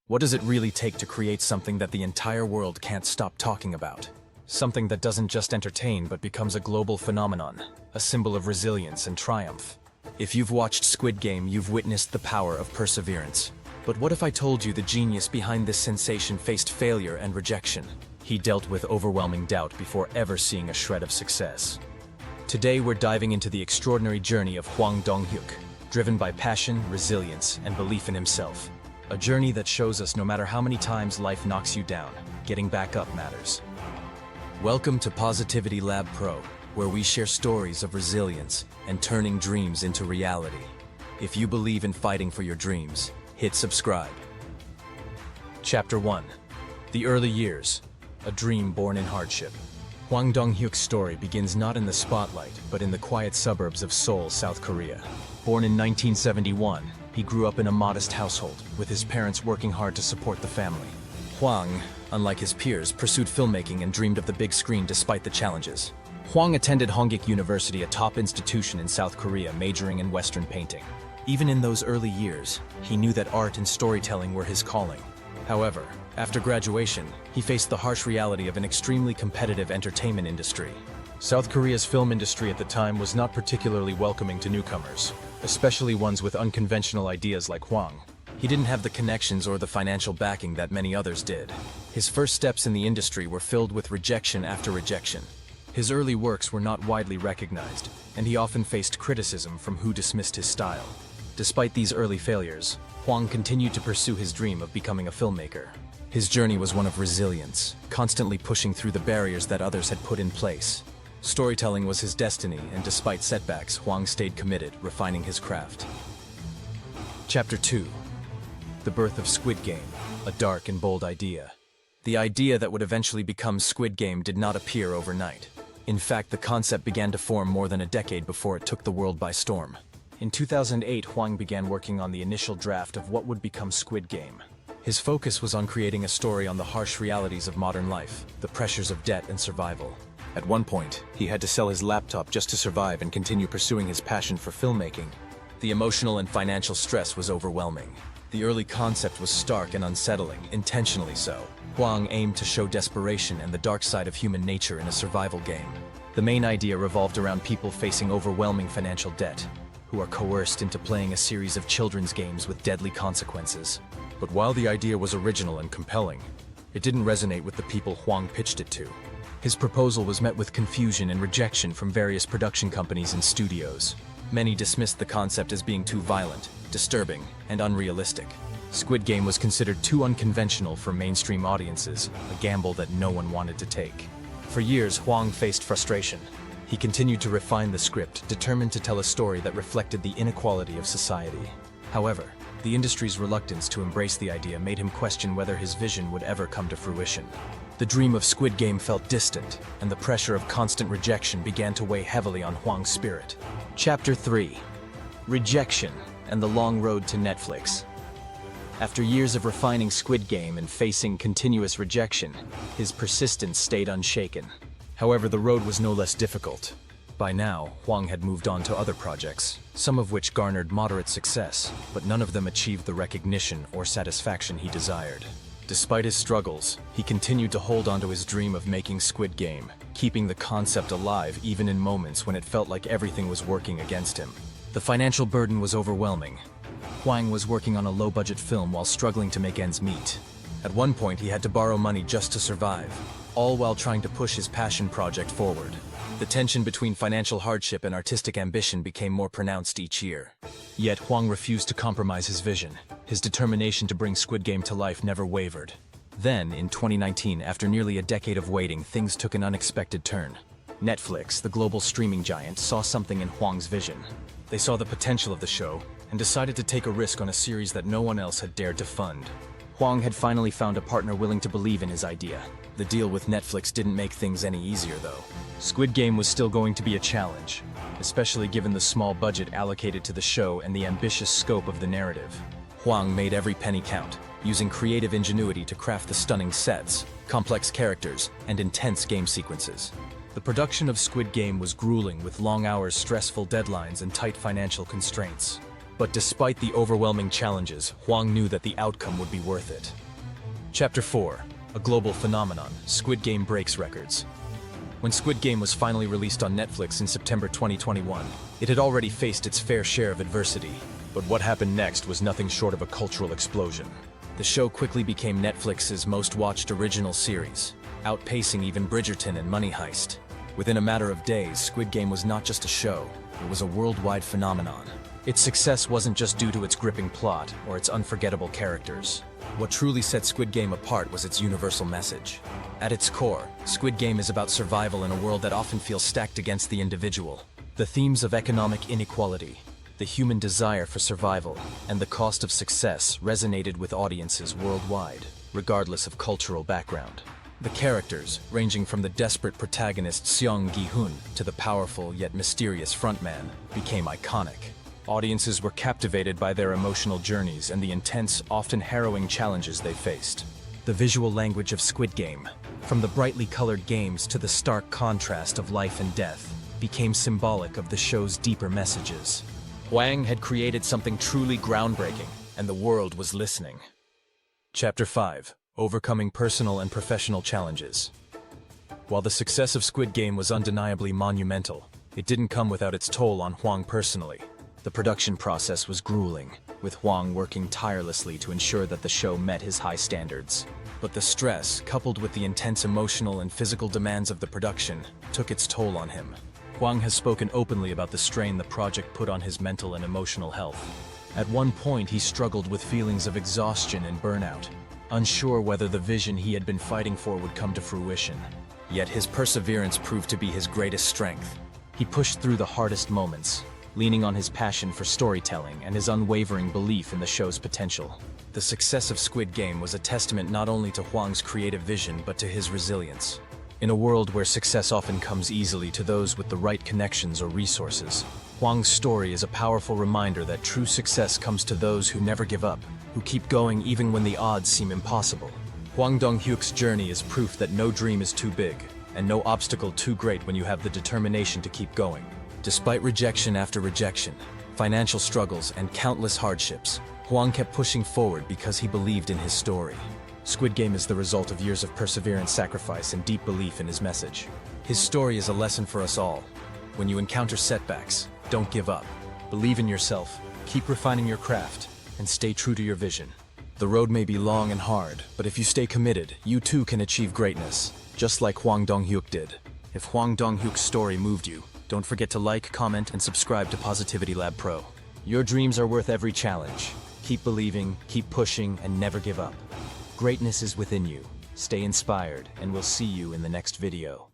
What does it really take to create something that the entire world can't stop talking about? Something that doesn't just entertain but becomes a global phenomenon, a symbol of resilience and triumph. If you've watched Squid Game, you've witnessed the power of perseverance. But what if I told you the genius behind this sensation faced failure and rejection? He dealt with overwhelming doubt before ever seeing a shred of success. Today we're diving into the extraordinary journey of Hwang Dong-hyuk, driven by passion, resilience, and belief in himself. A journey that shows us no matter how many times life knocks you down, getting back up matters. Welcome to Positivity Lab Pro, where we share stories of resilience and turning dreams into reality. If you believe in fighting for your dreams, hit subscribe. Chapter 1. The Early Years. A Dream Born in Hardship. Hwang Dong-hyuk's story begins not in the spotlight, but in the quiet suburbs of Seoul, South Korea. Born in 1971, he grew up in a modest household, with his parents working hard to support the family. Hwang, unlike his peers, pursued filmmaking and dreamed of the big screen despite the challenges. Hwang attended Hongik University, a top institution in South Korea, majoring in Western painting. Even in those early years, he knew that art and storytelling were his calling. However, after graduation, he faced the harsh reality of an extremely competitive entertainment industry. South Korea's film industry at the time was not particularly welcoming to newcomers, especially ones with unconventional ideas like Hwang. He didn't have the connections or the financial backing that many others did. His first steps in the industry were filled with rejection after rejection. His early works were not widely recognized, and he often faced criticism from who dismissed his style. Despite these early failures, Hwang continued to pursue his dream of becoming a filmmaker. His journey was one of resilience, constantly pushing through the barriers that others had put in place. Storytelling was his destiny, and despite setbacks, Hwang stayed committed, refining his craft. Chapter 2. The Birth of Squid Game, a dark and bold idea. The idea that would eventually become Squid Game did not appear overnight. In fact, the concept began to form more than a decade before it took the world by storm. In 2008, Hwang began working on the initial draft of what would become Squid Game. His focus was on creating a story on the harsh realities of modern life, the pressures of debt and survival. At one point, he had to sell his laptop just to survive and continue pursuing his passion for filmmaking. The emotional and financial stress was overwhelming. The early concept was stark and unsettling, intentionally so. Hwang aimed to show desperation and the dark side of human nature in a survival game. The main idea revolved around people facing overwhelming financial debt, who are coerced into playing a series of children's games with deadly consequences. But while the idea was original and compelling, it didn't resonate with the people Hwang pitched it to. His proposal was met with confusion and rejection from various production companies and studios. Many dismissed the concept as being too violent, disturbing, and unrealistic. Squid Game was considered too unconventional for mainstream audiences, a gamble that no one wanted to take. For years, Hwang faced frustration. He continued to refine the script, determined to tell a story that reflected the inequality of society. However, the industry's reluctance to embrace the idea made him question whether his vision would ever come to fruition. The dream of Squid Game felt distant, and the pressure of constant rejection began to weigh heavily on Hwang's spirit. Chapter 3. Rejection and the Long Road to Netflix. After years of refining Squid Game and facing continuous rejection, his persistence stayed unshaken. However, the road was no less difficult. By now, Hwang had moved on to other projects, some of which garnered moderate success, but none of them achieved the recognition or satisfaction he desired. Despite his struggles, he continued to hold on to his dream of making Squid Game, keeping the concept alive even in moments when it felt like everything was working against him. The financial burden was overwhelming. Hwang was working on a low-budget film while struggling to make ends meet. At one point, he had to borrow money just to survive, all while trying to push his passion project forward. The tension between financial hardship and artistic ambition became more pronounced each year. Yet Hwang refused to compromise his vision. His determination to bring Squid Game to life never wavered. Then, in 2019, after nearly a decade of waiting, things took an unexpected turn. Netflix, the global streaming giant, saw something in Hwang's vision. They saw the potential of the show and decided to take a risk on a series that no one else had dared to fund. Hwang had finally found a partner willing to believe in his idea. The deal with Netflix didn't make things any easier, though. Squid Game was still going to be a challenge, especially given the small budget allocated to the show and the ambitious scope of the narrative. Hwang made every penny count, using creative ingenuity to craft the stunning sets, complex characters, and intense game sequences. The production of Squid Game was grueling, with long hours, stressful deadlines, and tight financial constraints. But despite the overwhelming challenges, Hwang knew that the outcome would be worth it. Chapter 4. A global phenomenon, Squid Game breaks records. When Squid Game was finally released on Netflix in September 2021, it had already faced its fair share of adversity. But what happened next was nothing short of a cultural explosion. The show quickly became Netflix's most-watched original series, outpacing even Bridgerton and Money Heist. Within a matter of days, Squid Game was not just a show, it was a worldwide phenomenon. Its success wasn't just due to its gripping plot or its unforgettable characters. What truly set Squid Game apart was its universal message. At its core, Squid Game is about survival in a world that often feels stacked against the individual. The themes of economic inequality, the human desire for survival, and the cost of success resonated with audiences worldwide, regardless of cultural background. The characters, ranging from the desperate protagonist Seong Gi-hun to the powerful yet mysterious frontman, became iconic. Audiences were captivated by their emotional journeys and the intense, often harrowing challenges they faced. The visual language of Squid Game, from the brightly colored games to the stark contrast of life and death, became symbolic of the show's deeper messages. Hwang had created something truly groundbreaking, and the world was listening. Chapter 5. Overcoming personal and professional challenges. While the success of Squid Game was undeniably monumental, it didn't come without its toll on Hwang personally. The production process was grueling, with Hwang working tirelessly to ensure that the show met his high standards. But the stress, coupled with the intense emotional and physical demands of the production, took its toll on him. Hwang has spoken openly about the strain the project put on his mental and emotional health. At one point, he struggled with feelings of exhaustion and burnout, unsure whether the vision he had been fighting for would come to fruition. Yet his perseverance proved to be his greatest strength. He pushed through the hardest moments, leaning on his passion for storytelling and his unwavering belief in the show's potential. The success of Squid Game was a testament not only to Hwang's creative vision but to his resilience. In a world where success often comes easily to those with the right connections or resources, Hwang's story is a powerful reminder that true success comes to those who never give up, who keep going even when the odds seem impossible. Hwang Dong-hyuk's journey is proof that no dream is too big, and no obstacle too great when you have the determination to keep going. Despite rejection after rejection, financial struggles, and countless hardships, Hwang kept pushing forward because he believed in his story. Squid Game is the result of years of perseverance, sacrifice, and deep belief in his message. His story is a lesson for us all. When you encounter setbacks, don't give up. Believe in yourself, keep refining your craft, and stay true to your vision. The road may be long and hard, but if you stay committed, you too can achieve greatness, just like Hwang Dong-hyuk did. If Hwang Dong-hyuk's story moved you, don't forget to like, comment, and subscribe to Positivity Lab Pro. Your dreams are worth every challenge. Keep believing, keep pushing, and never give up. Greatness is within you. Stay inspired, and we'll see you in the next video.